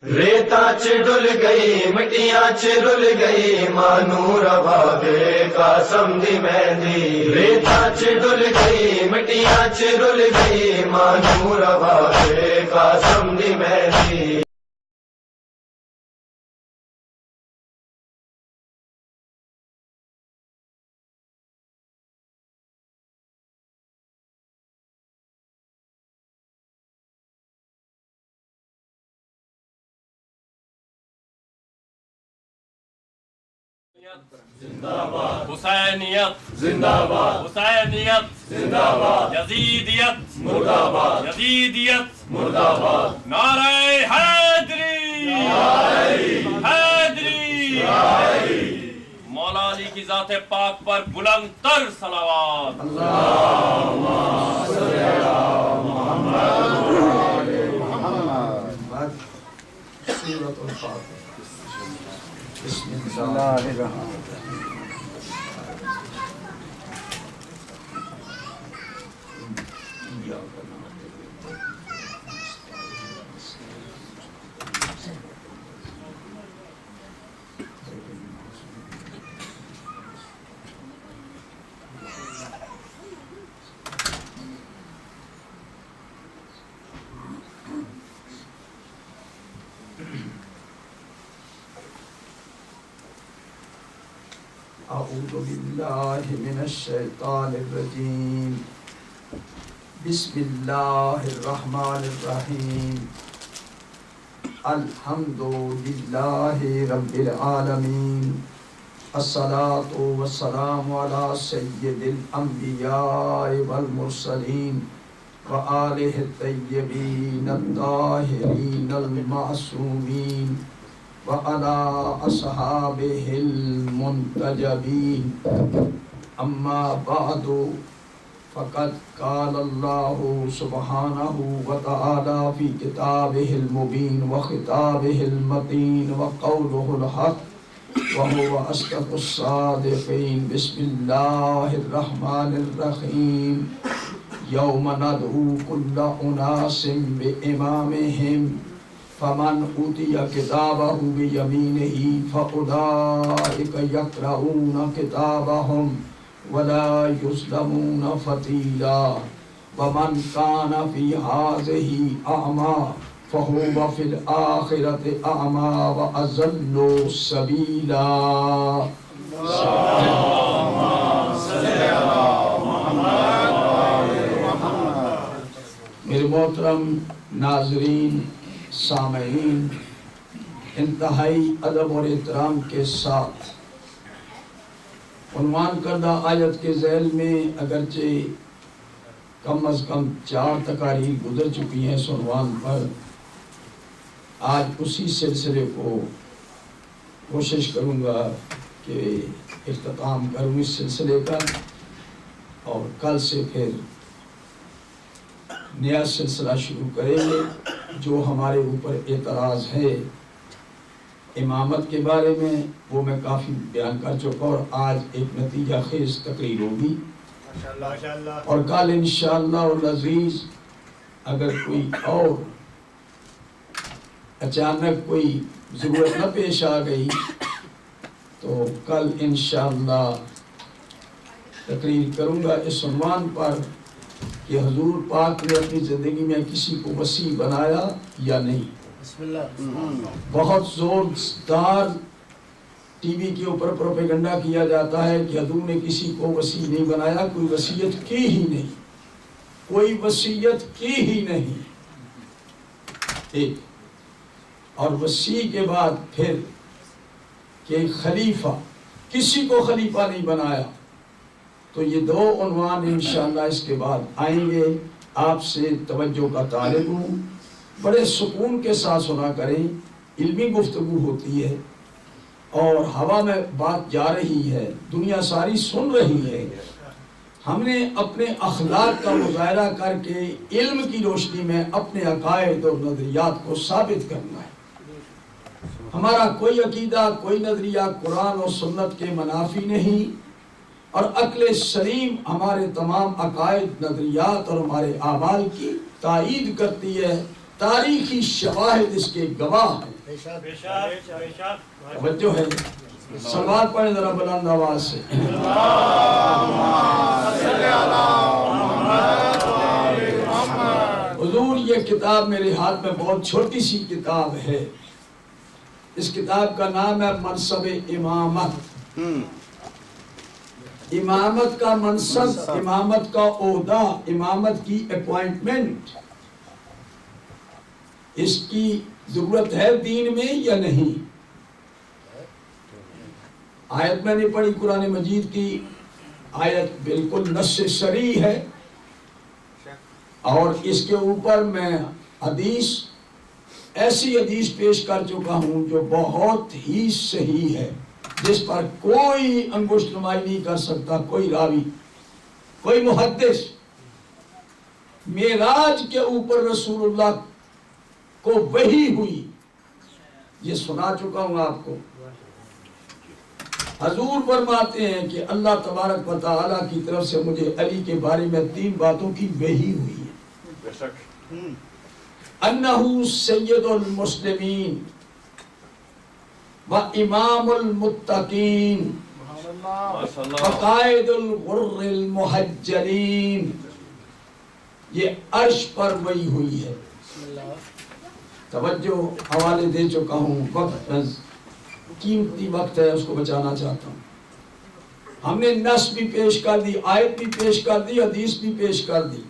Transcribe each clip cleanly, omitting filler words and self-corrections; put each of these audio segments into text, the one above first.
ریتا ڈل گئی مٹیاں رل گئی مانور بابے قاسم دی مہندی ریتا ڈل گئی مٹیاں رل گئی مانور بابے قاسم دی مہندی زندہ باد حسینیت زندہ باد حسینیت زندہ باد یزیدیت مرد آباد یزیدیت مرد آباد نعرہ حیدری حیدری مولا علی کی ذات پاک پر بلند تر صلوات سورۃ الفاتحہ بسم اللہ الرحمن اعوذ باللہ من الشیطان الرجیم بسم اللہ الرحمن الرحیم الحمد للہ رب العالمین الصلاة والسلام علی سید الانبیاء والمرسلین وآلہ الطیبین الطاہرین المعصومین وعلى أصحابه المنتجبين أما بعد فقد قال الله سبحانه وتعالى في كتابه المبين وخطابه المتين وقوله الحق وهو أصدق الصادقين بسم الله الرحمن الرحيم يوم ندعو كل أناس بإمامهم فمن اوتی کتابہ بیمینہ فاولئک یقرؤون کتابہم ولا یظلمون فتیلا ومن کان فی ہذہ اعمی فہو فی الآخرۃ اعمی واضل سبیلا میرے محترم ناظرین سامعین، انتہائی ادب اور احترام کے ساتھ عنوان کردہ آیت کے ذیل میں اگرچہ کم از کم 4 تقاریر گزر چکی ہیں اس عنوان پر، آج اسی سلسلے کو کوشش کروں گا کہ اختتام کروں اس سلسلے کا، اور کل سے پھر نیا سلسلہ شروع کریں گے۔ جو ہمارے اوپر اعتراض ہے امامت کے بارے میں وہ میں کافی بیان کر چکا، اور آج ایک نتیجہ خیز تقریر ہوگی، اور کل انشاءاللہ العزیز اگر کوئی اور اچانک کوئی ضرورت نہ پیش آ گئی تو کل انشاءاللہ تقریر کروں گا اس عنوان پر کہ حضور پاک نے اپنی زندگی میں کسی کو وسیع بنایا یا نہیں۔ بہت زوردار ٹی وی کے اوپر پروپیگنڈا کیا جاتا ہے کہ حضور نے کسی کو وسیع نہیں بنایا، کوئی وصیت کی ہی نہیں، کوئی وصیت کی ہی نہیں۔ ایک اور وسیع کے بعد پھر کہ خلیفہ، کسی کو خلیفہ نہیں بنایا، تو یہ 2 عنوان انشاءاللہ اس کے بعد آئیں گے۔ آپ سے توجہ کا طالب ہوں، بڑے سکون کے ساتھ سنا کریں، علمی گفتگو ہوتی ہے اور ہوا میں بات جا رہی ہے، دنیا ساری سن رہی ہے۔ ہم نے اپنے اخلاق کا مظاہرہ کر کے علم کی روشنی میں اپنے عقائد اور نظریات کو ثابت کرنا ہے۔ ہمارا کوئی عقیدہ، کوئی نظریہ قرآن اور سنت کے منافی نہیں، اور عقل سلیم ہمارے تمام عقائد، نظریات اور ہمارے اعمال کی تائید کرتی ہے، تاریخی شواہد اس کے گواہ ہیں. توجہ ہے؟ سماعت پڑھیں ذرا بلند آواز سے. حضور یہ کتاب میرے ہاتھ میں بہت چھوٹی سی کتاب ہے. اس کتاب کا نام ہے منصب امامت. امامت کا منصب، امامت کا عہدہ، امامت کی اپوائنٹمنٹ، اس کی ضرورت ہے دین میں یا نہیں؟ آیت میں نے پڑھی قرآن مجید کی، آیت بالکل نص صریح ہے، اور اس کے اوپر میں حدیث، ایسی حدیث پیش کر چکا ہوں جو بہت ہی صحیح ہے، جس پر کوئی انگشت نمائی نہیں کر سکتا کوئی راوی، کوئی محدث. معراج کے اوپر رسول اللہ کو وحی ہوئی، یہ سنا چکا ہوں آپ کو. حضور فرماتے ہیں کہ اللہ تبارک و تعالیٰ کی طرف سے مجھے علی کے بارے میں 3 باتوں کی وحی ہوئی ہے. انہو سید المسلمین و امام المتقین و قائد الغر المحجلین. یہ عرش پر وحی ہوئی ہے. توجہ، حوالے دے چکا ہوں، وقت قیمتی وقت ہے، اس کو بچانا چاہتا ہوں. ہم نے نص بھی پیش کر دی، آیت بھی پیش کر دی، حدیث بھی پیش کر دی،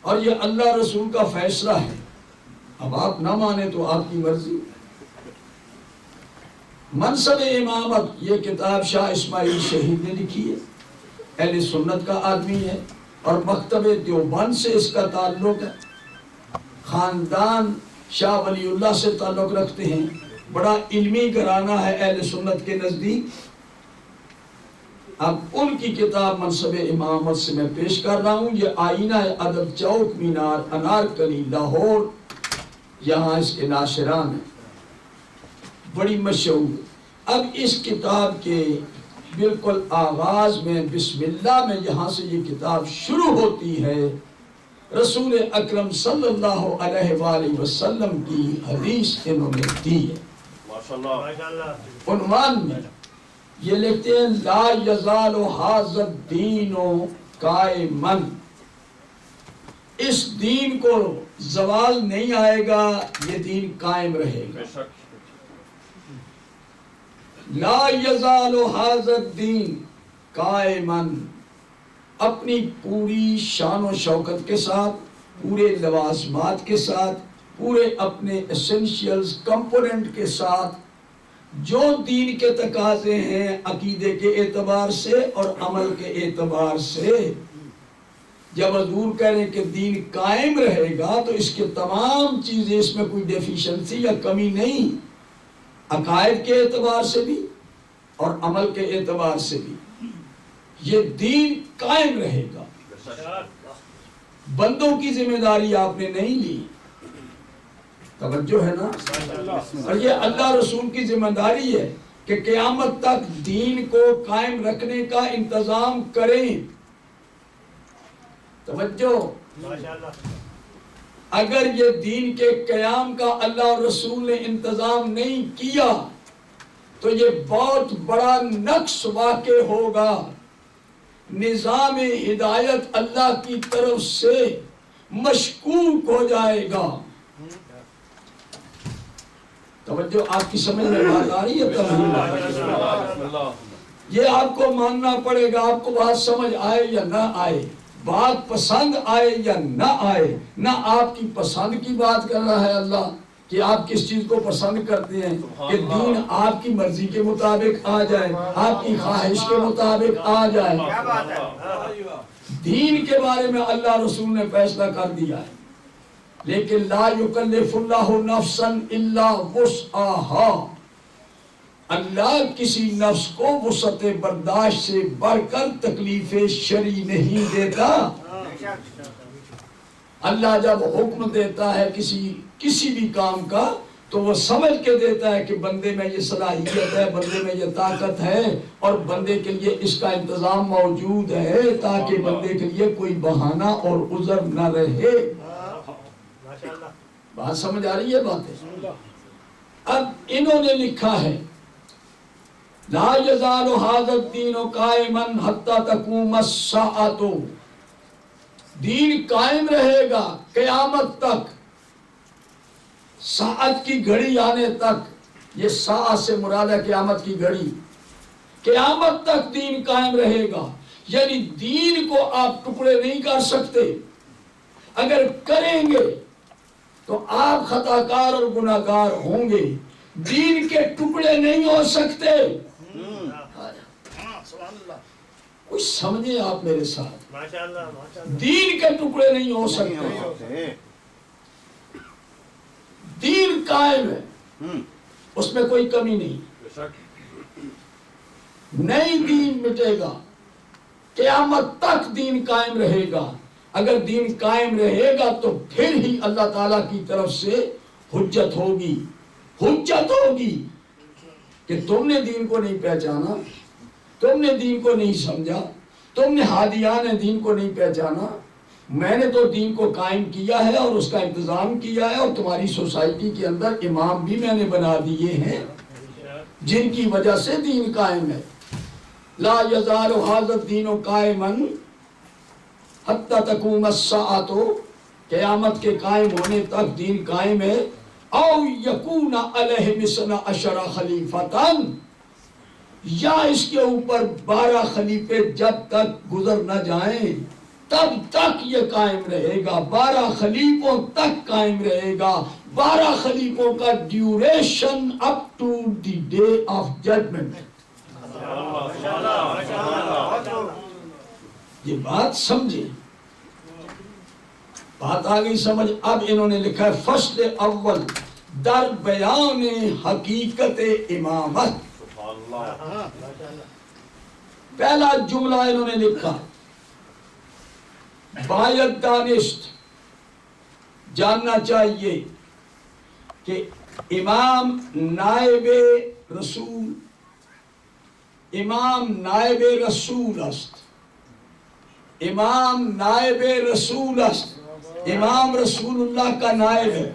اور یہ اللہ رسول کا فیصلہ ہے. اب آپ نہ مانے تو آپ کی مرضی. منصب امامت، یہ کتاب شاہ اسماعیل شہید نے لکھی ہے، اہل سنت کا آدمی ہے، اور مکتب دیوبند سے اس کا تعلق ہے. خاندان شاہ ولی اللہ سے تعلق رکھتے ہیں، بڑا علمی گھرانہ ہے اہل سنت کے نزدیک. اب ان کی کتاب منصب امامت سے میں پیش کر رہا ہوں. یہ آئینہ ادب، چوک مینار، انارکلی، لاہور، یہاں اس کے ناشران ہیں، بڑی مشہور. اب اس کتاب کے بالکل آغاز میں بسم اللہ میں یہاں سے یہ کتاب شروع ہوتی ہے. رسول اکرم صلی اللہ علیہ وآلہ وسلم کی حدیث انہوں نے دی ہے. عنوان میں یہ لکھتے ہیں لا یزال ھذا الدین قائما. اس دین کو زوال نہیں آئے گا، یہ دین قائم رہے گا. لا یزال ھذا الدین قائما، اپنی پوری شان و شوکت کے ساتھ، پورے لوازمات کے ساتھ، پورے اپنے ایسنشیلز کمپوننٹ کے ساتھ، جو دین کے تقاضے ہیں عقیدے کے اعتبار سے اور عمل کے اعتبار سے. جب حضور کہہ رہے ہیں کہ دین قائم رہے گا تو اس کے تمام چیزیں، اس میں کوئی ڈیفیشنسی یا کمی نہیں، عقائد کے اعتبار سے بھی اور عمل کے اعتبار سے بھی. یہ دین قائم رہے گا. بندوں کی ذمہ داری آپ نے نہیں لی. توجہ ہے نا؟ اور یہ اللہ رسول کی ذمہ داری ہے کہ قیامت تک دین کو قائم رکھنے کا انتظام کریں. توجہ، اگر یہ دین کے قیام کا اللہ اور رسول نے انتظام نہیں کیا تو یہ بہت بڑا نقص واقع ہوگا. نظام ہدایت اللہ کی طرف سے مشکوک ہو جائے گا. توجہ، آپ کی سمجھ میں بات آ رہی ہے؟ یہ آپ کو ماننا پڑے گا، آپ کو بات سمجھ آئے یا نہ آئے، بات پسند آئے یا نہ آئے. نہ آپ کی پسند کی بات کر رہا ہے اللہ کہ آپ کس چیز کو پسند کرتے ہیں، کہ دین آپ کی مرضی کے مطابق آ جائے، آپ کی خواہش کے مطابق آ جائے. دین کے بارے میں اللہ رسول نے فیصلہ کر دیا ہے، لیکن لا یکلف اللہ نفسا الا وسعها. اللہ کسی نفس کو وسعت برداشت سے بڑھ کر تکلیف شرعی نہیں دیتا. اللہ جب حکم دیتا ہے کسی بھی کام کا تو وہ سمجھ کے دیتا ہے کہ بندے میں یہ صلاحیت ہے، بندے میں یہ طاقت ہے، اور بندے کے لیے اس کا انتظام موجود ہے تاکہ بندے کے لیے کوئی بہانہ اور عذر نہ رہے. بات سمجھ آ رہی ہے باتیں؟ اب انہوں نے لکھا ہے لا یزال ھذا الدین قائما حتی تقوم الساعۃ، دین قائم رہے گا قیامت تک، ساعت کی گھڑی آنے تک۔ یہ ساعت سے مراد ہے قیامت کی گھڑی، قیامت تک دین قائم رہے گا، یعنی دین کو آپ ٹکڑے نہیں کر سکتے، اگر کریں گے تو آپ خطا کار اور گناہ گار ہوں گے، دین کے ٹکڑے نہیں ہو سکتے۔ کچھ سمجھیں آپ میرے ساتھ، دین کے ٹکڑے نہیں ہو سکتے، دین قائم ہے، اس میں کوئی کمی نہیں، نہیں دین مٹے گا، قیامت تک دین قائم رہے گا۔ اگر دین قائم رہے گا تو پھر ہی اللہ تعالیٰ کی طرف سے حجت ہوگی، حجت ہوگی کہ تم نے دین کو نہیں پہچانا، تم نے دین کو نہیں سمجھا، تم نے ہادیان دین کو نہیں پہچانا، میں نے تو دین کو قائم کیا ہے اور اس کا انتظام کیا ہے، اور تمہاری سوسائٹی کے اندر امام بھی میں نے بنا دیے ہیں جن کی وجہ سے دین قائم ہے۔ لا یزال ھذا الدین قائما حتی تقوم الساعۃ، قیامت کے قائم ہونے تک دین قائم ہے۔ او یکون علیہ مثنا عشر خلیفۃ، یا اس کے اوپر 12 خلیفے جب تک گزر نہ جائیں تب تک یہ قائم رہے گا، 12 خلیفوں تک قائم رہے گا، 12 خلیفوں کا duration up to the day of judgement. یہ بات سمجھے، بات آ گئی سمجھ؟ اب انہوں نے لکھا ہے فصل اول در بیان حقیقت امامت۔ پہلا جملہ انہوں نے لکھا باید دانست، جاننا چاہیے کہ امام نائب رسول، امام نائب رسول است، امام نائب رسول است، امام رسول اللہ کا نائب ہے،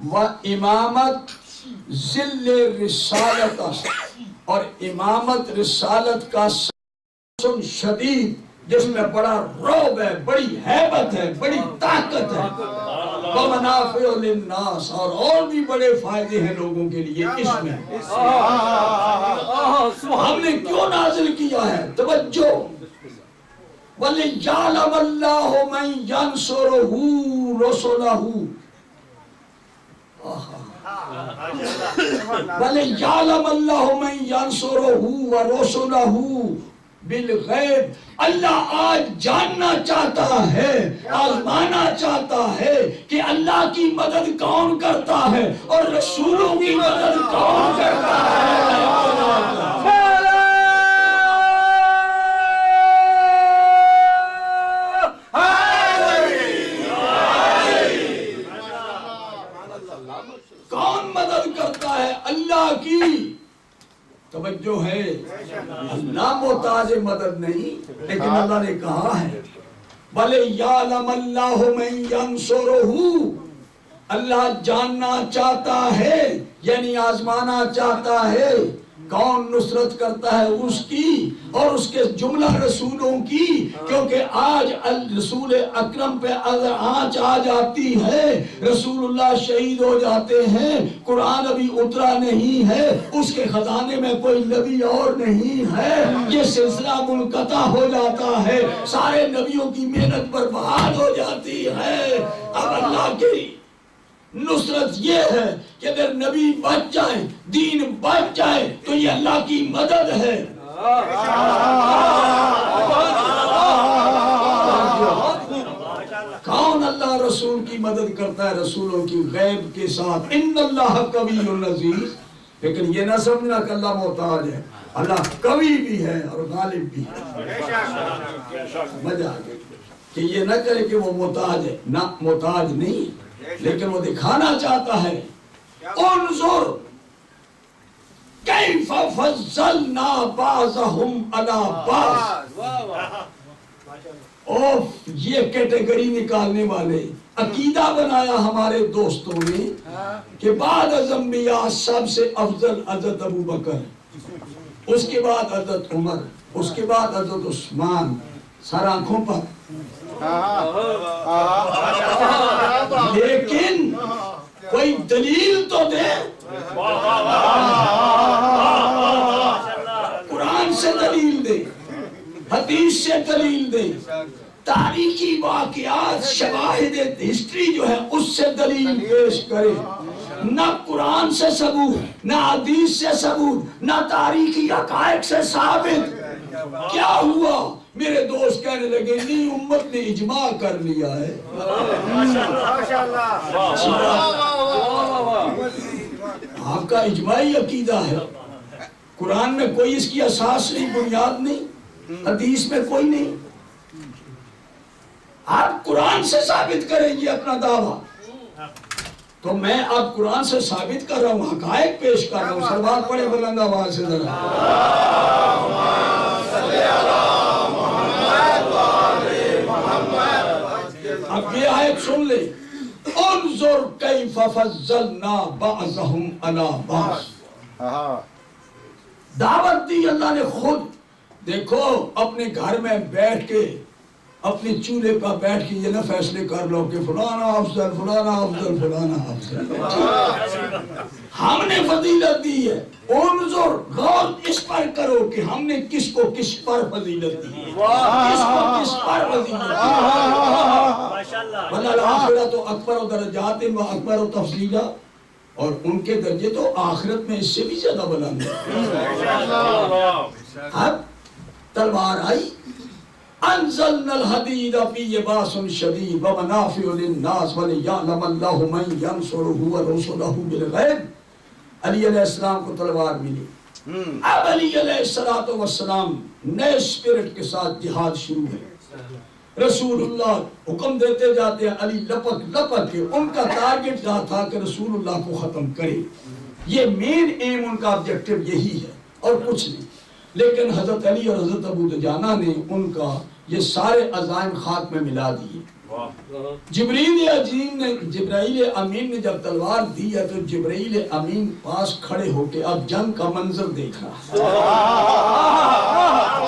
و امامت ذل رسالت است، اور امامت رسالت کا سن شدید جس میں بڑا رعب ہے، بڑی ہیبت ہے، بڑی طاقت ہے، ومنافع للناس، اور بھی بڑے فائدے ہیں لوگوں کے لیے اس میں۔ ہم نے کیوں نازل کیا ہے؟ توجہ، وَلِيَعْلَمَ اللَّهُ مَن يَنصُرُهُ رُسُلَهُ، وَلِيَعْلَمَ اللَّهُ مَن يَنصُرُهُ وَرُسُلَهُ بالغیب۔ اللہ آج جاننا چاہتا ہے، آزمانا چاہتا ہے کہ اللہ کی مدد کون کرتا ہے اور رسولوں کی مدد کون کرتا ہے۔ کون مدد کرتا ہے؟ اللہ کی۔ توجہ ہے، اللہ محتاج مدد نہیں، لیکن اللہ نے کہا ہے وَلِيَعْلَمَ اللَّهُ مَن يَنصُرُهُ، اللہ جاننا چاہتا ہے یعنی آزمانا چاہتا ہے کون نصرت کرتا ہے اس کی اور اس کے جملہ رسولوں کی، کیونکہ آج رسول اکرم پہ اگر آنچ آ جاتی ہے، رسول اللہ شہید ہو جاتے ہیں، قرآن ابھی اترا نہیں ہے، اس کے خزانے میں کوئی نبی اور نہیں ہے، یہ سلسلہ منقطع ہو جاتا ہے، سارے نبیوں کی محنت برباد ہو جاتی ہے۔ اب اللہ کی نصرت یہ ہے کہ اگر نبی بچ جائیں، دین بچ جائے تو یہ اللہ کی مدد ہے۔ کون اللہ رسول کی مدد کرتا ہے؟ رسولوں کی غیب کے ساتھ، ان اللہ قوی عزیز۔ لیکن یہ نہ سمجھنا کہ اللہ محتاج ہے، اللہ قوی بھی ہے اور غالب بھی ہے۔ مزہ آ گیا کہ یہ نہ کرے کہ وہ محتاج ہے، نہ محتاج نہیں، لیکن وہ دکھانا چاہتا ہے انظر کیف فضلنا بعضهم علی بعض۔ اوف، یہ کیٹیگری نکالنے والے عقیدہ بنایا ہمارے دوستوں نے کہ بعد از انبیاء سب سے افضل حضرت ابو بکر، اس کے بعد حضرت عمر، اس کے بعد حضرت عثمان، سر آنکھوں پر. لیکن کوئی دلیل تو دے، قرآن سے دلیل دے، حدیث سے دلیل دے، تاریخی واقعات شواہد ہسٹری جو ہے اس سے دلیل پیش کرے. نہ قرآن سے ثبوت، نہ حدیث سے ثبوت، نہ تاریخی حقائق سے ثابت. کیا ہوا؟ میرے دوست کہنے لگے نہیں امت نے اجماع کر لیا ہے. آپ کا اجماعی عقیدہ ہے، قرآن میں کوئی اس کی اساس نہیں، بنیاد نہیں، حدیث میں کوئی نہیں. آپ قرآن سے ثابت کریں گے اپنا دعویٰ، تو میں اب قرآن سے ثابت کر رہا ہوں، حقائق پیش کر رہا ہوں. سلوات پڑھے بلند آواز سے ذرا. اب یہ آیت سن لے، انظر کیف فضلنا بعضهم علی بعض. دعوت دی اللہ نے خود. دیکھو اپنے گھر میں بیٹھ کے، اپنے چولہے پر بیٹھ کے یہ نہ فیصلے کر لو کہ فلانا افضل، فلانا افضل، فلانا افضل. ہم نے فضیلت دی ہے، انظر غور اس پر کرو کہ ہم نے کس کو کس پر فضیلت دی، کس کو کس پر فضیلت دی. والآخرۃ اکبر درجات و اکبر تفضیلا، اور ان کے درجے تو آخرت میں اس سے بھی زیادہ بلند ہیں. اب تلوار آئی، انزلنا الحدید فیہ باس شدید ومنافع للناس ولیعلم اللہ من ینصرہ ورسلہ بالغیب. علی علیہ السلام کو تلوار ملی. اب علی علیہ السلام نئے اسپرٹ کے ساتھ جہاد شروع ہے. رسول اللہ حکم دیتے جاتے ہیں، علی لپک لپک کے. ان کا ٹارگٹ کیا تھا کہ رسول اللہ کو ختم کرے. یہ مین ایم ان کا آبجیکٹو یہی ہے اور کچھ نہیں. لیکن حضرت علی اور حضرت ابو دجانہ نے ان کا یہ سارے عزائم خاک میں ملا دیے. جبرائیل امین نے جب تلوار دی ہے تو جبرائیل امین پاس کھڑے ہو کے اب جنگ کا منظر دیکھ رہا ہے،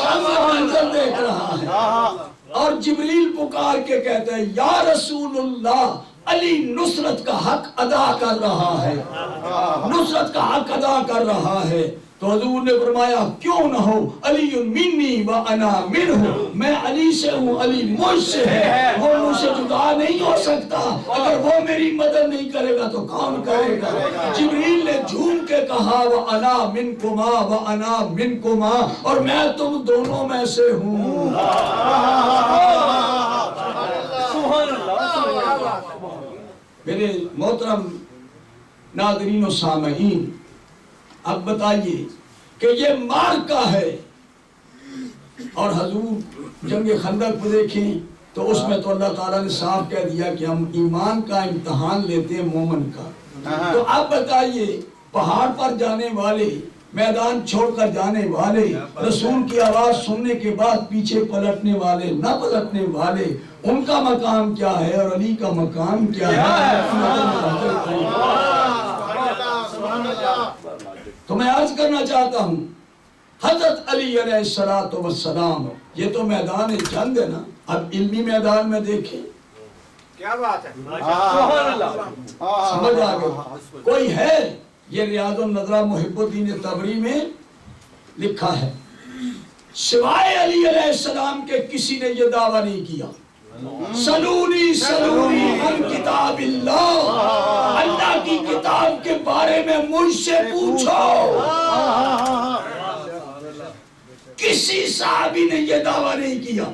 جنگ کا منظر دیکھ رہا ہے. اور جبریل پکار کے کہتا ہے یا رسول اللہ، علی نصرت کا حق ادا کر رہا ہے، نصرت کا حق ادا کر رہا ہے. تو حضور نے فرمایا کیوں نہ ہو، علی منی و انا منہ، میں علی سے ہوں، علی مجھ سے ہے، وہ مجھ سے جدا نہیں ہو سکتا. اگر وہ میری مدد نہیں کرے گا تو کون کرے گا؟ جبریل نے جھوم کے کہا و انا منکما و انا منکما، اور میں تم دونوں میں سے ہوں. میرے محترم ناظرین و سامعین، اب بتائیے کہ یہ مارکہ ہے. اور حضور جنگ خندق پہ دیکھیں تو اس میں تو اللہ تعالیٰ نے صاف کہہ دیا کہ ہم ایمان کا امتحان لیتے ہیں مومن کا. تو اب بتائیے پہاڑ پر جانے والے، میدان چھوڑ کر جانے والے، رسول کی آواز سننے کے بعد پیچھے پلٹنے والے، نہ پلٹنے والے، ان کا مقام کیا ہے اور علی کا مقام کیا ہے؟ تو میں عرض کرنا چاہتا ہوں، حضرت علی علیہ السلام، یہ تو میدان جنگ ہے نا. اب علمی میدان میں دیکھیں، کیا بات ہے، سمجھ آ گئی. کوئی ہے، یہ ریاض النظرہ محب الدین طبری میں لکھا ہے، سوائے علی علیہ السلام کے کسی نے یہ دعویٰ نہیں کیا. سلونی سلونی عن کتاب اللہ، اللہ کی کتاب کے بارے میں مجھ سے پوچھو. کسی صحابی نے یہ دعویٰ نہیں کیا.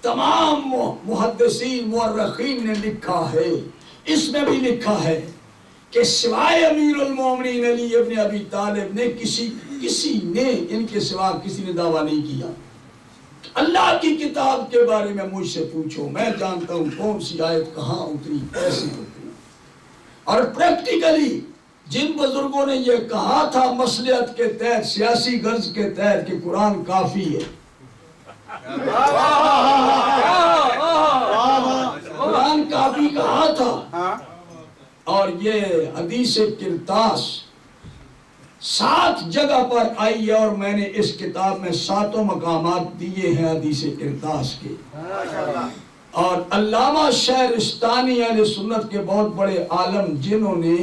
تمام محدثین مورخین نے لکھا ہے، اس میں بھی لکھا ہے کہ سوائے امیر المومنین علی ابن ابی طالب نے کسی نے ان کے سوا کسی نے دعویٰ نہیں کیا. اللہ کی کتاب کے بارے میں مجھ سے پوچھو، میں جانتا ہوں کون سی آیت کہاں اتری، کیسی اتری. اور پریکٹیکلی جن بزرگوں نے یہ کہا تھا مصلحت کے تحت، سیاسی غرض کے تحت کہ قرآن کافی ہے، قرآن قرآن کاپی کہا تھا ہاں اور یہ حدیث کرتاس 7 جگہ پر آئی ہے اور میں نے اس کتاب میں 7 مقامات دیے ہیں حدیث کرتاس کے. اور علامہ شہرستانی اہل سنت کے بہت بڑے عالم جنہوں نے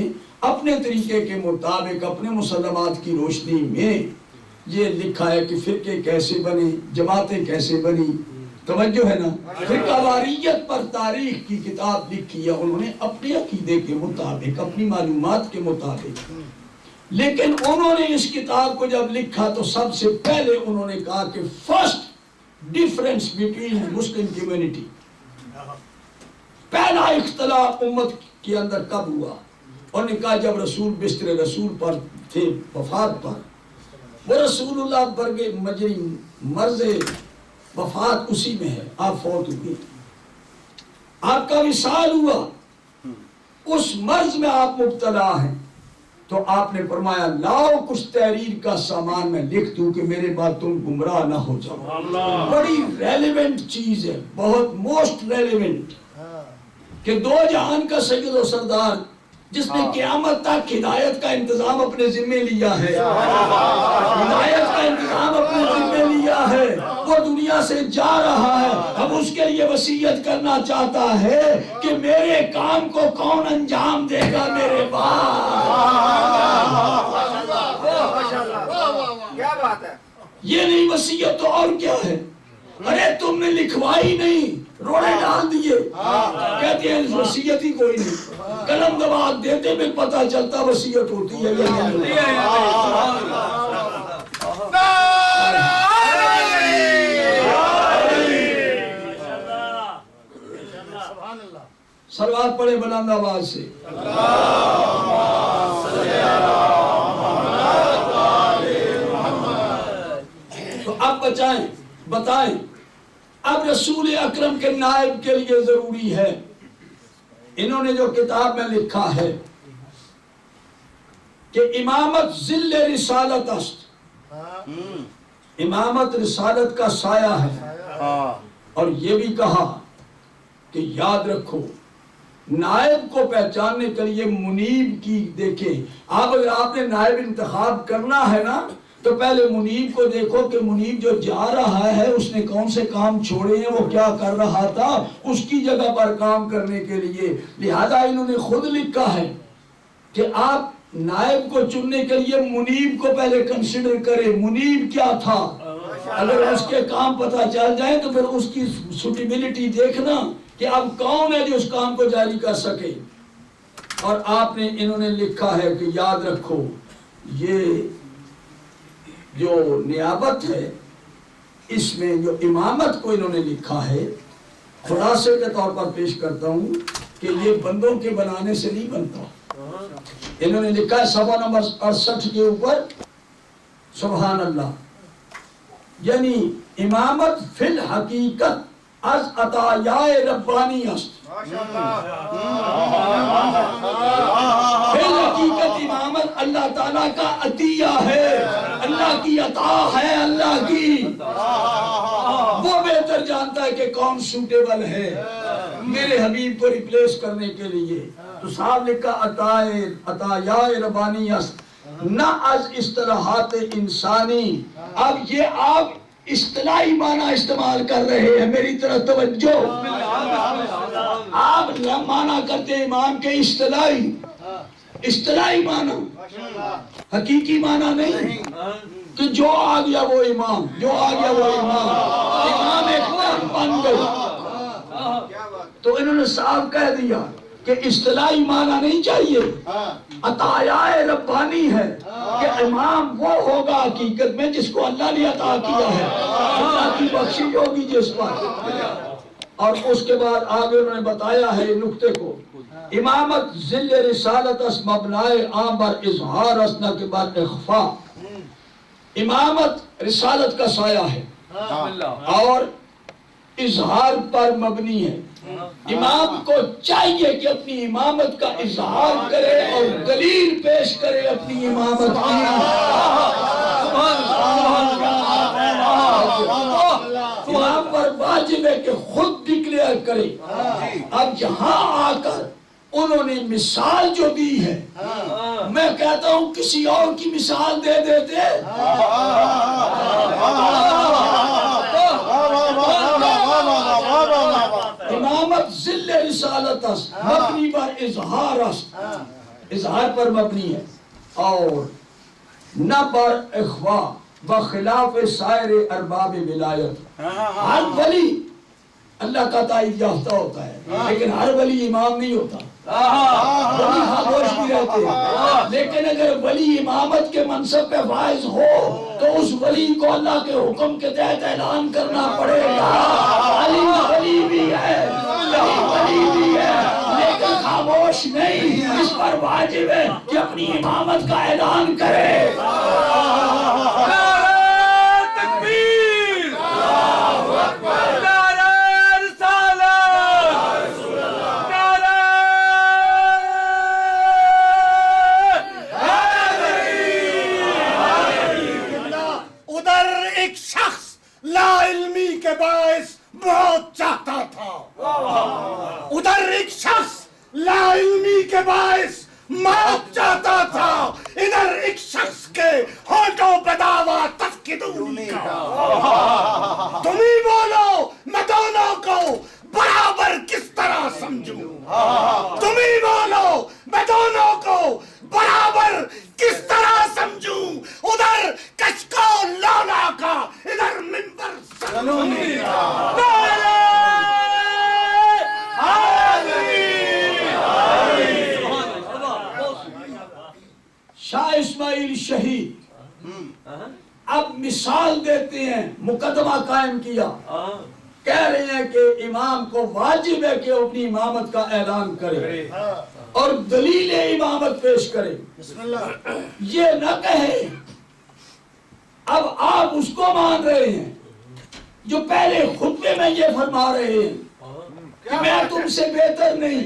اپنے طریقے کے مطابق اپنے مسلمات کی روشنی میں یہ لکھا ہے کہ فرقے کیسے بنے، جماعتیں کیسے بنی. توجہ ہے نا. فرقہ واریت پر تاریخ کی کتاب لکھی ہے انہوں نے اپنے عقیدے کے مطابق، اپنی معلومات کے مطابق. لیکن انہوں نے اس کتاب کو جب لکھا تو سب سے پہلے انہوں نے کہا کہ first difference between Muslim community, پہلا اختلاف امت کے اندر کب ہوا؟ انہوں نے کہا جب رسول بستر رسول پر تھے وفات پر، وہ رسول اللہ برگے مجری مرض وفات اسی میں ہے، آپ فوت ہوئے، آپ کا وصال ہوا، اس مرض میں آپ مبتلا ہیں. تو آپ نے فرمایا لاؤ کچھ تحریر کا سامان میں لکھ دوں کہ میرے بعد تم گمراہ نہ ہو جاؤ. بڑی ریلیونٹ چیز ہے، بہت موسٹ ریلیونٹ، کہ 2 جہان کا سید و سردار جس نے قیامت تک ہدایت کا انتظام اپنے ذمے لیا ہے، ہدایت کا انتظام اپنے ذمے لیا ہے، وہ دنیا سے جا رہا ہے. اب اس کے لیے وصیت کرنا چاہتا ہے کہ میرے کام کو کون انجام دے گا میرے بعد. کیا بات ہے. یہ نہیں وصیت تو اور کیا ہے؟ ارے تم نے لکھوائی نہیں، روڑے ڈال دیے. کہتے ہیں وصیت ہی کوئی نہیں، قلم دبا دیتے میں پتہ چلتا وصیت ہوتی ہے یا نہیں. سلوات پڑھے بلند آواز سے. تو اب بتائیں اب رسول اکرم کے نائب کے لیے ضروری ہے، انہوں نے جو کتاب میں لکھا ہے کہ امامت ذل رسالت است، امامت رسالت کا سایہ ہے. اور یہ بھی کہا کہ یاد رکھو نائب کو پہچاننے کے لیے منیب کی دیکھیں. اگر آپ نے نائب انتخاب کرنا ہے نا تو پہلے منیب کو دیکھو کہ منیب جو جا رہا ہے اس نے کون سے کام چھوڑے ہیں، وہ کیا کر رہا تھا اس کی جگہ پر کام کرنے کے لیے. لہذا انہوں نے خود لکھا ہے کہ آپ نائب کو چننے کے لیے منیب کو پہلے کنسیڈر کریں. منیب کیا تھا؟ اگر اس کے کام پتہ چل جائے تو پھر اس کی سوٹیبلٹی دیکھنا کہ اب کون ہے جو اس کام کو جاری کر سکے. اور آپ نے انہوں نے لکھا ہے کہ یاد رکھو یہ جو نیابت ہے اس میں جو امامت کو انہوں نے لکھا ہے خلاصے کے طور پر پیش کرتا ہوں کہ یہ بندوں کے بنانے سے نہیں بنتا. انہوں نے لکھا ہے صفحہ نمبر 68 کے اوپر سبحان اللہ، یعنی امامت فی الحقیقت از عطایائے ربانی است. فی الحقیقت امامت اللہ تعالیٰ کا عطیہ ہے، اللہ کی عطا ہے، اللہ کی. وہ بہتر جانتا ہے کہ کون سوٹیبل ہے میرے حبیب کو ریپلیس کرنے کے لیے. تو صاحب لکھا عطایائے ربانی است نہ از اصطلاحات انسانی. اب یہ آپ اصطلاحی معنی استعمال کر رہے ہیں، میری طرف توجہ. آپ معنی کرتے ہیں امام کے اصطلاحی معنی، حقیقی معنی نہیں کہ جو آ گیا وہ امام، جو آ گیا وہ امام، امام ایک طرف بن گئی. تو انہوں نے صاحب کہہ دیا کہ اصطلاحی معنی نہیں چاہیے، عطایائے ربانی ہے کہ امام وہ ہوگا حقیقت میں جس کو اللہ نے عطا کیا ہے، اللہ کی بخشش ہوگی جس پر. اور اس کے بعد آگے انہوں نے بتایا ہے نقطے کو، امامت ذل رسالت اس مبنائے عام بر اظہار اسنا کے بعد اخفاء. امامت رسالت کا سایہ ہے اور اظہار پر مبنی ہے. امام کو چاہیے کہ اپنی امامت کا اظہار کرے اور دلیل پیش کرے اپنی امامت کی. امام پر واجب ہے کہ خود ڈکلیئر اختیار کرے. اب یہاں آ کر انہوں نے مثال جو دی ہے میں کہتا ہوں کسی اور کی مثال دے دیتے. امامت ذل رسالت است مبنی بر اظہار است، اظہار پر مبنی ہے اور نہ بر اخوا بخلاف سائر ارباب ولایت. ہر ولی اللہ کا تائید یافتہ ہوتا ہے لیکن ہر ولی امام نہیں ہوتا. ولی خاموش بھی رہتے ہیں لیکن اگر ولی امامت کے منصب پہ فائز ہو تو اس ولی کو اللہ کے حکم کے تحت اعلان کرنا پڑے گا. علی ولی بھی ہے، علی ولی بھی ہے لیکن خاموش نہیں. اس پر واجب ہے کہ اپنی امامت کا اعلان کرے. بہت چاہتا تھا، ادھر ایک شخص لا علمی کے باعث موت چاہتا تھا، ادھر ایک شخص کے ہونٹوں پہ دعویٰ تفقدونی کا. تم ہی بولو میں دونوں کو برابر کس طرح سمجھوں. تم ہی بولو میں دونوں کو برابر کس طرح سمجھوں. ادھر کشکو لولا کا، ادھر منبر سلونی کا. شاہ اسماعیل شہید اب مثال دیتے ہیں، مقدمہ قائم کیا، کہہ رہے ہیں کہ امام کو واجب ہے کہ اپنی امامت کا اعلان کرے اور دلیل امامت پیش کرے. یہ نہ کہے. اب آپ اس کو مان رہے ہیں جو پہلے خطبے میں یہ فرما رہے ہیں کہ میں تم سے بہتر نہیں.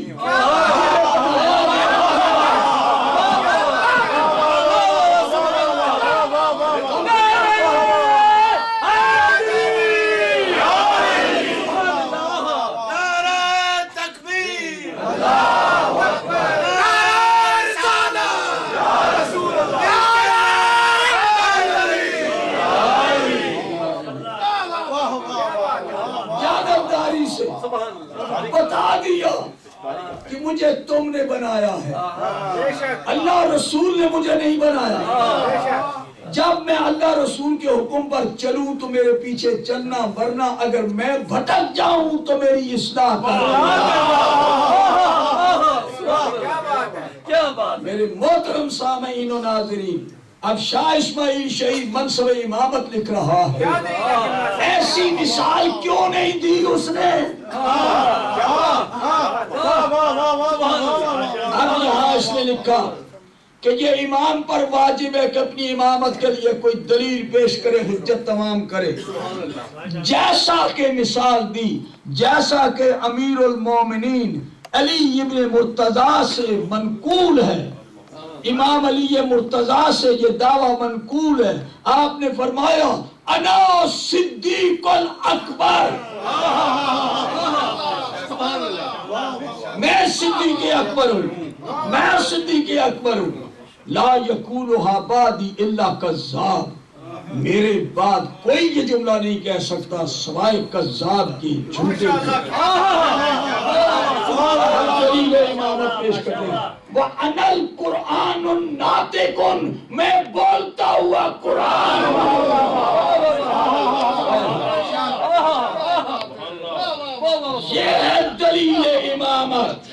بتا دیا کہ مجھے تم نے بنایا ہے، اللہ رسول نے مجھے نہیں بنایا. جب میں اللہ رسول کے حکم پر چلوں تو میرے پیچھے چلنا، ورنہ اگر میں بھٹک جاؤں تو میری اصلاح کرنا. میرے محترم سامعین و ناظرین، اب شاہ اسماعیل شہید منصب امامت لکھ رہا ہے. ایسی مثال کیوں نہیں دی اس نے؟ اب یہاں اس نے لکھا کہ یہ امام پر واجب ہے کہ اپنی امامت کے لیے کوئی دلیل پیش کرے، حجت تمام کرے. جیسا کہ مثال دی، جیسا کہ امیر المومنین علی ابن مرتضیٰ سے منقول ہے، امام علی مرتضیٰ سے یہ دعویٰ منقول ہے. آپ نے فرمایا انا صدیق الاکبر، میں صدیق اکبر ہوں، میں صدیق اکبر ہوں. لا یقولها بعدی الا کذاب، میرے بعد کوئی یہ جملہ نہیں کہہ سکتا سوائے کذاب کی، جھوٹے کی. دلیل امامت پیش کرتے ہیں. وَأَنَا الْقُرْآنُ النَّاطِقُ، میں بولتا ہوا قرآن. یہ ہے دلیل امامت،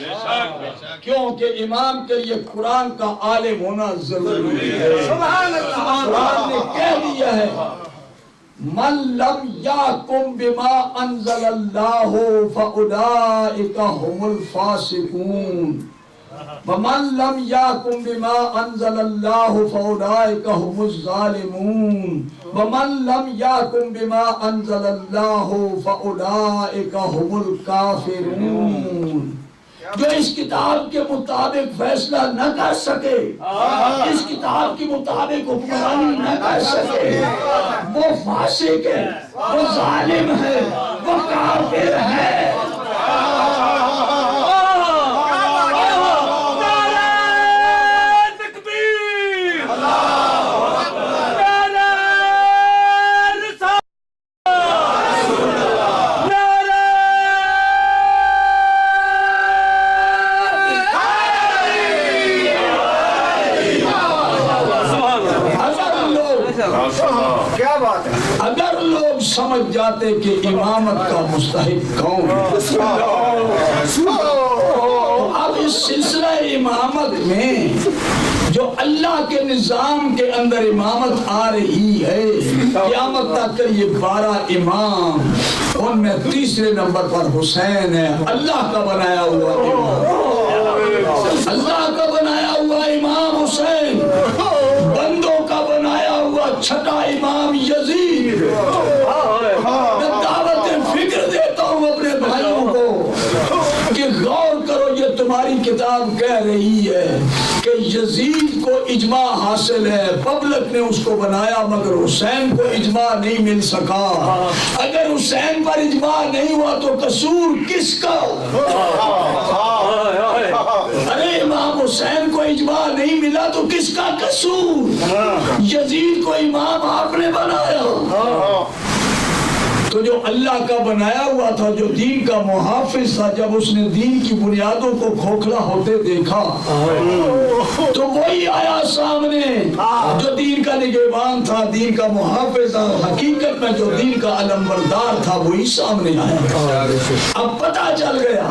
کیونکہ امام کے لیے قرآن کا عالم ہونا ضروری ہے. قرآن نے کہہ دیا ہے من لم یحکم بما انزل اللہ فاولئک هم الفاسقون ومن لم یحکم بما انزل اللہ فاولئک هم الظالمون ومن لم یحکم بما انزل اللہ فاولئک هم الکافرون. جو اس کتاب کے مطابق فیصلہ نہ کر سکے، اس کتاب کے مطابق حکمرانی نہ کر سکے، وہ فاسق ہے، وہ ظالم ہے، وہ کافر ہے. کیا بات ہے اگر لوگ سمجھ جاتے کہ امامت کا مستحق کون ہے، اب اس سلسلہ امامت میں جو اللہ کے نظام کے اندر امامت آ رہی ہے قیامت تک یہ 12 امام، ان میں تیسرے نمبر پر حسین ہے، اللہ کا بنایا ہوا امام، اللہ کا بنایا ہوا امام حسین، بندوں کا بنایا ہوا چھٹا امام یزید۔ میں دعوت فکر دیتا ہوں اپنے بھائیوں کو کہ غور کرو، یہ تمہاری کتاب کہہ رہی ہے کہ یزید کو اجماع حاصل ہے، پبلک نے اس کو بنایا، مگر حسین کو اجماع نہیں مل سکا۔ اگر حسین پر اجماع نہیں ہوا تو قصور کس کا؟ ارے امام حسین کو اجماع نہیں ملا تو کس کا قصور؟ یزید کو امام آپ نے بنایا۔ تو جو اللہ کا بنایا ہوا تھا، جو دین کا محافظ تھا، جب اس نے دین کی بنیادوں کو کھوکھلا ہوتے دیکھا تو وہی آیا سامنے جو دین کا نگہبان تھا، دین کا محافظ تھا، حقیقت میں جو دین کا علمبردار تھا وہی سامنے آیا۔ اب پتہ چل گیا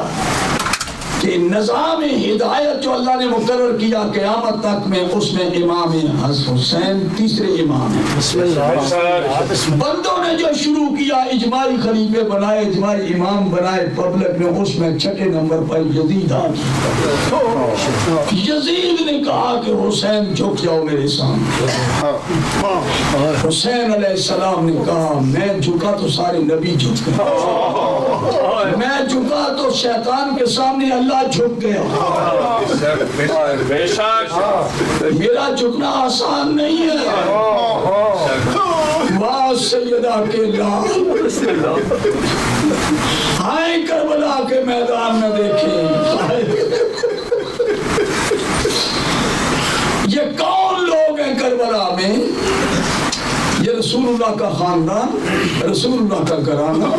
کہ نظام ہدایت جو اللہ نے مقرر کیا قیامت تک میں، اس میں امام حسین تیسرے امام ہیں۔ بندوں نے جو شروع کیا اجماعی خلیفے بنائے، اجماعی امام بنائے، پبلک نے اس میں چھٹے نمبر پر یزید آ گیا۔ یزید نے کہا کہ حسین جھک جاؤ میرے سامنے۔ حسین علیہ السلام نے کہا میں جھکا تو سارے نبی جھک گئے، میں جھکا تو شیطان کے سامنے اللہ جھک گیا۔ میرا جھکنا آسان نہیں ہے۔ واہ سیدہ کے لال، ہائے کربلا کے میدان میں دیکھیں یہ کون لوگ ہیں کربلا میں؟ یہ رسول اللہ کا خاندان، رسول اللہ کا گھرانہ،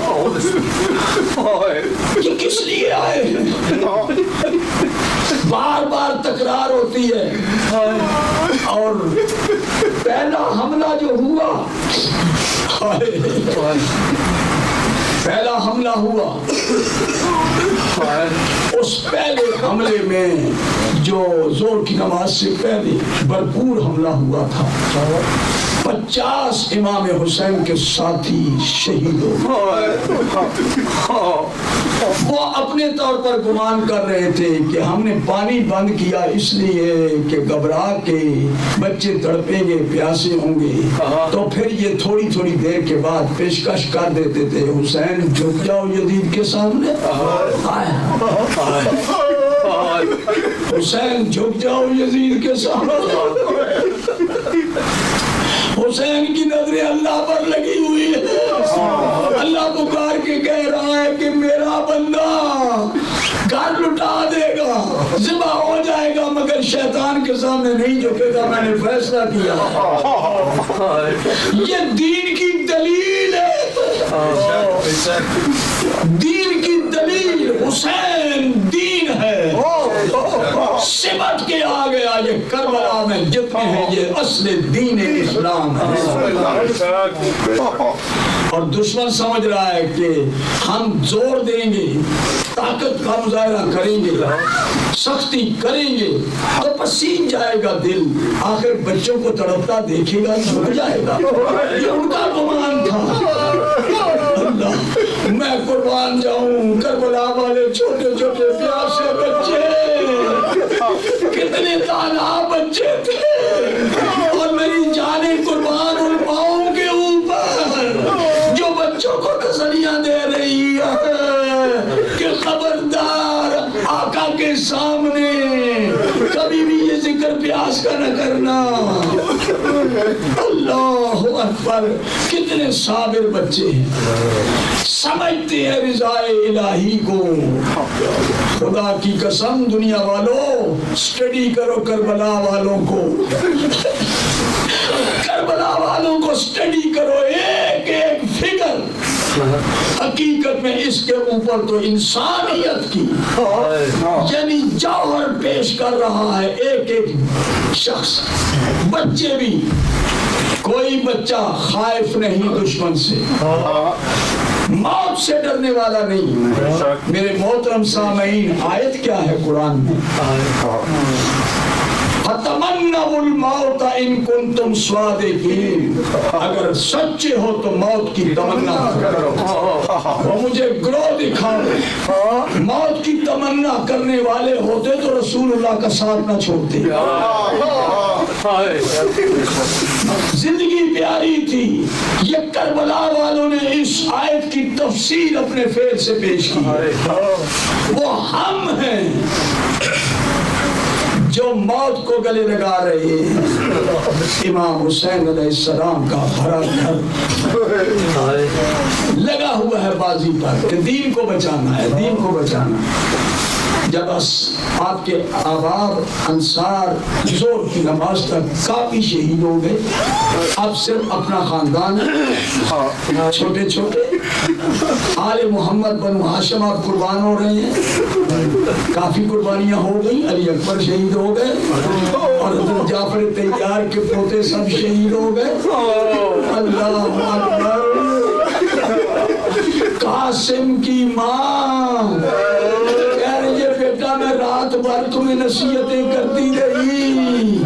یہ کس لیے آئے ہیں؟ بار بار تکرار ہوتی ہے، اور پہلا حملہ جو ہوا، پہلا حملہ ہوا، اس پہلے حملے میں جو زور کی نماز سے پہلے بھرپور حملہ ہوا تھا، 50 امام حسین کے ساتھی شہید ہو گئے۔ وہ اپنے طور پر گمان کر رہے تھے کہ ہم نے پانی بند کیا اس لیے کہ گھبرا کے بچے تڑپیں گے، پیاسے ہوں گے، تو پھر یہ تھوڑی تھوڑی دیر کے بعد پیشکش کر دیتے تھے حسین جھک جاؤ یزید کے سامنے، حسین جھک جاؤ یزید کے سامنے۔ حسین کی نظریں اللہ پر لگی ہوئی ہے، اللہ پکار کے کہہ رہا ہے کہ میرا بندہ گھر لٹا دے گا، ذبح ہو جائے گا، مگر شیطان کے سامنے نہیں جھکے گا، میں نے فیصلہ کیا۔ یہ دین کی دلیل ہے، دین کی دلیل، حسین دین ہے، سمٹ کے آ گیا۔ یہ کربلا میں جتنے ہیں یہ اصل دین اسلام ہے، اور دشمن سمجھ رہا ہے کہ ہم زور دیں گے، طاقت کا مظاہرہ کریں گے، سختی کریں گے تو پسین جائے گا دل، آخر بچوں کو تڑپتا دیکھے گا جھک جائے گا۔ یہ ان کا گمان تھا۔ اللہ میں قربان جاؤں، کربلا والے چھوٹے چھوٹے پیاسے بچے، کتنے تنہا بچے تھے، اور میری جانیں قربان ان پاؤں کے اوپر جو بچوں کو تسلیاں دے رہی ہے کہ خبردار آقا کے سامنے کبھی بھی یہ ذکر پیاس کا نہ کرنا۔ اللہ اکبر، کتنے صابر بچے ہیں، سمجھتے ہیں رضا الہی کو۔ خدا کی قسم دنیا والوں سٹڈی کرو کربلا والوں کو، کربلا والوں کو سٹڈی کرو، ایک ایک فگر حقیقت میں اس کے اوپر تو انسانیت کی یعنی جوہر پیش کر رہا ہے ایک ایک شخص. بچے بھی، کوئی بچہ خائف نہیں دشمن سے، موت سے ڈرنے والا نہیں. میرے محترم سامعین، آیت کیا ہے قرآن میں؟ فَتَمَنَّوُا الْمَوْتَ إِن كُنتُمْ صَادِقِينَ، اگر سچے ہو تو موت کی تمنا کرو. وہ مجھے گروہ دکھاؤ. موت کی تمنا کرنے والے ہوتے تو رسول اللہ کا ساتھ نہ چھوڑتے. زندگی پیاری تھی. یہ کربلا والوں نے اس آیت کی تفسیر اپنے فعل سے پیش کی. وہ ہم ہیں جو موت کو گلے لگا رہے ہیں. امام حسین علیہ السلام کا بھرا گھر لگا ہوا ہے بازی پر کہ دین کو بچانا ہے، دین کو بچانا. جب آپ کے احباب انصار زور کی نماز تک کافی شہید ہو گئے، اب صرف اپنا خاندان چھوٹے چھوٹے آل محمد بنو ہاشم آپ قربان ہو رہے ہیں. کافی قربانیاں ہو گئی. علی اکبر شہید ہو گئے اور حضرت جعفر طیار کے پوتے سب شہید ہو گئے. اللہ اکبر. قاسم کی ماں بیٹا میں رات بھر تمہیں نصیحتیں کرتی رہی،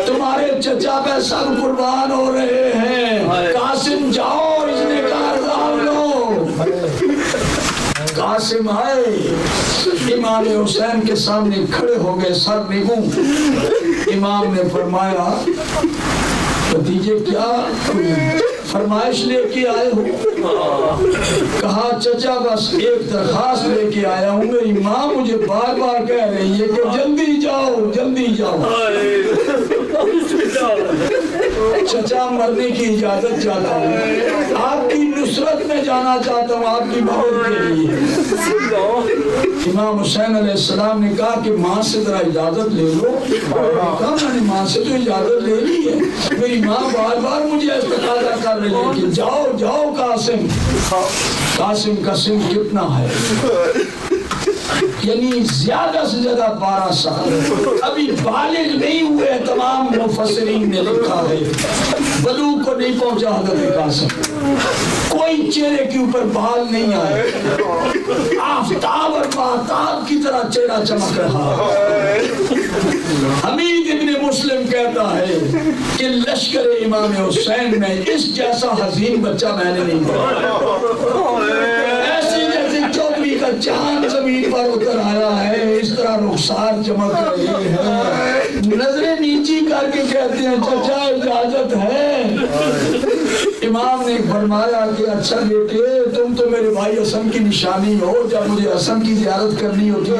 تمہارے چچا پہ سب قربان ہو رہے ہیں، قاسم جاؤ. اس نے کہا راؤ لو. قاسم آئے، امام حسین کے سامنے کھڑے ہو گئے سر نگوں. امام نے فرمایا بھتیجے کیا فرمائش لے کے آئے ہو؟ کہا چچا بس ایک درخواست لے کے آیا ہوں. میری ماں مجھے بار بار کہہ رہی ہے کہ جلدی جاؤ جلدی جاؤ. چچا مرنے کی اجازت چاہتا ہوں، آپ کی نصرت میں جانا چاہتا ہوں، آپ کی مدد کے لیے. امام حسین علیہ السلام نے کہا کہ ماں سے ذرا اجازت لے لو. کہا میں نے ماں سے تو اجازت لے لی ہے، میری ماں بار بار مجھے استقاضا کر رہی ہے کہ جاؤ جاؤ قاسم. قاسم کا سن کتنا ہے؟ یعنی زیادہ سے زیادہ 12 سال. ابھی بالغ نہیں ہوئے. تمام مفسرین نے لکھا ہے بلوغ کو نہیں پہنچا حضرت قاسم. کوئی چہرے کے اوپر بال نہیں آئے، آفتاب اور مہتاب کی طرح چہرہ چمک رہا. حمید ابن مسلم کہتا ہے کہ لشکر امام حسین میں اس جیسا حزین بچہ میں نے نہیں دیکھا. ایسی جیسے چوبی کا چاند زمین پر اتر آیا ہے، اس طرح رخسار چمک رہی ہے. نظریں نیچی کر کے کہتے ہیں چچا اجازت ہے. امام نے فرمایا کہ اچھا بیٹے تم تو میرے بھائی حسن کی نشانی ہو، جب مجھے حسن کی زیارت کرنی ہوتی ہے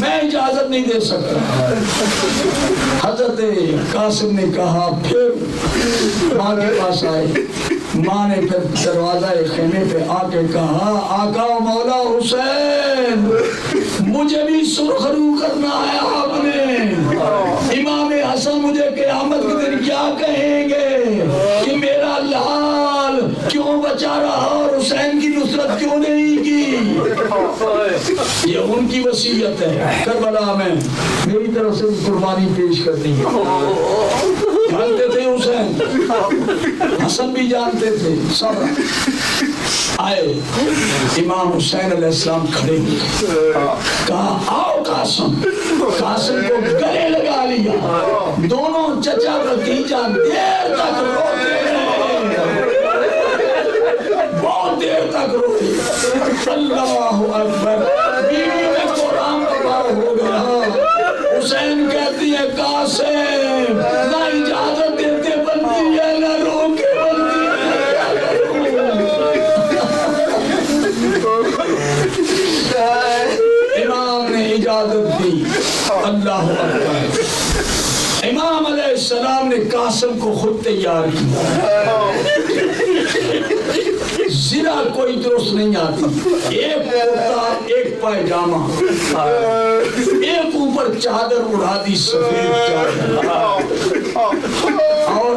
میں اجازت نہیں دے سکتا. حضرت قاسم نے کہا پھر ماں کے پاس آئے. ماں نے پھر دروازہ خیمے پہ آ کے کہا آقا مولا حسین مجھے بھی سرخ رو کرنا ہے آپ نے. امام حسن مجھے قیامت کے دن کیا کہیں گے کہ میرا لال کیوں بچا رہا اور حسین کی نصرت کیوں نہیں کی. یہ ان کی وصیت ہے. کربلا میں میری طرف سے قربانی پیش کرنی ہے. جانتے تھے حسین، حسن بھی جانتے تھے. سب آئے. امام حسین علیہ السلام کھڑے ہوئے. کہا آؤ قاسم. قاسم کو گلے لگا لیا. دونوں چچا بھتیجا دیر تک روتے رہے، بہت دیر تک روتے. اللہ اکبر. بیوی میں قرآن پڑھا ہو گیا. حسین کہتی ہے قاسم نہ اجازت دیتے بنتی ہے نہ روکے بنتی ہے. امام نے اجازت دی. اللہ اکبر. امام علیہ السلام نے قاسم کو خود تیار کیا. زرا کوئی درست نہیں آتی. ایک کرتا ایک پائجامہ، ایک اوپر چادر اڑا دی سفید چادر، اور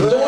2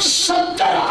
70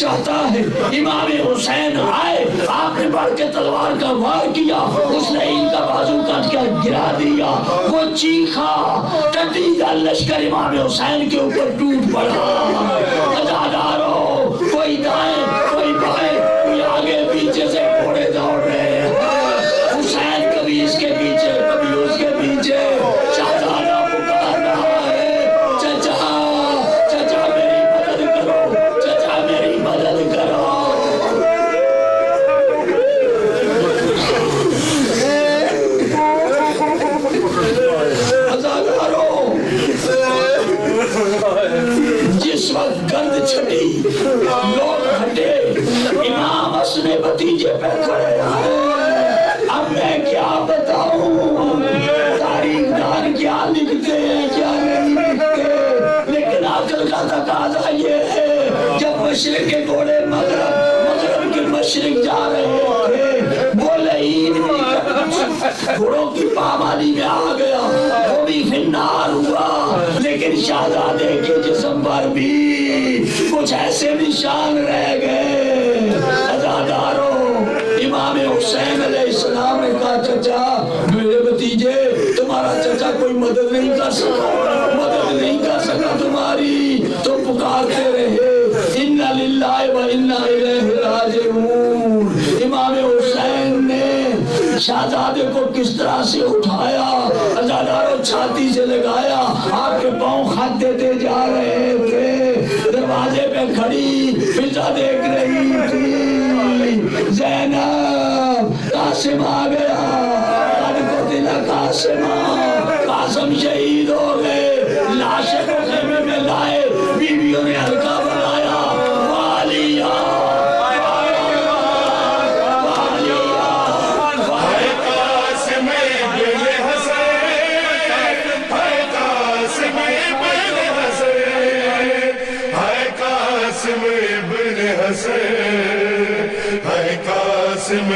چاہتا ہے امام حسین آئے، آپ نے بڑھ کے تلوار کا وار کیا، اس نے ان کا بازو کٹ کے گرا دیا، وہ چیخا، ٹڈی کا لشکر امام حسین کے اوپر ٹوٹ پڑا۔ عزادارو، کوئی دائیں کوئی بائیں، کوئی آگے پیچھے سے گھوڑے دوڑ رہے ہیں، حسین کبھی اس کے پیچھے کبھی اس کے پیچھے، شہزادہ پکار رہا ہے، چچا چچا میری مدد کرو، چچا میری مدد کرو۔ جس وقت گرد چھٹی، لوگ ہٹے، امام اپنے بھتیجے پہ کھڑے آئے، اب میں کیا بتاؤں، تاریخ دان کیا لکھتے ہیں کیا نہیں لکھتے، لیکن عقل کا تقاضا یہ ہے، جب مشرق کے گھوڑے مغرب کے مشرق جا رہے تھے، وہ لعین گھوڑوں کی پامالی میں آ گیا، وہ بھی فنار ہوا، لیکن شہزادے کے جسم پر بھی کچھ ایسے نشان رہ گئے۔ عزادارو، امام حسین علیہ السلام نے کہا چچا میرے بھتیجے تمہارا چچا کوئی مدد نہیں کر سکا، مدد نہیں کر سکا تمہاری، تو پکارتے رہے اِنَّا لِلَّهِ وَإِنَّا إِلَيْهِ رَاجِعُونَ۔ امام حسین نے شہزادے کو کس طرح سے اٹھایا، عزادارو چھاتی سے لگایا، آپ کے پاؤں خط دیتے جا رہے تھے، دروازے پہ کھڑی فضا دیکھ رہی تھی، زینب قاسم آ گیا، قد قتل قاسم، قاسم شہید ہو گئے، لاشیں کو خیمے میں لائے، بیویوں نے حلقہ بنایا، والیہ قاسم ابن حسن، ہے قاسم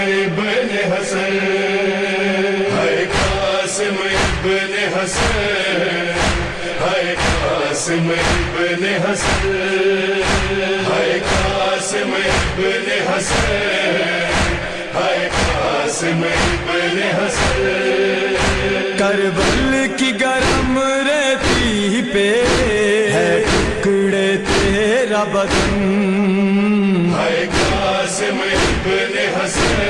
ابن حسن، ہے قاسم ابن حسن، ہے قاسم ابن حسن، ہے قاسم ابن حسن۔ کربل کی گرم ریتی پہ ہے ٹکڑے تیرا بدن، ہے قاسم ابن حسن،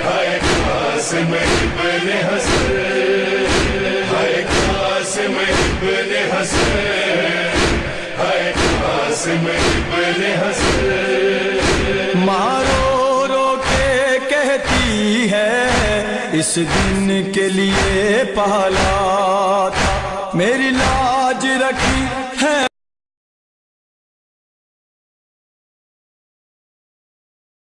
ہے قاسم ابن حسن، ہے قاسم ابن حسن، ہے قاسم ابن حسن۔ ماں رو رو کے کہتی ہے اس دن کے لیے پالا تھا، میری لاج رکھی ہے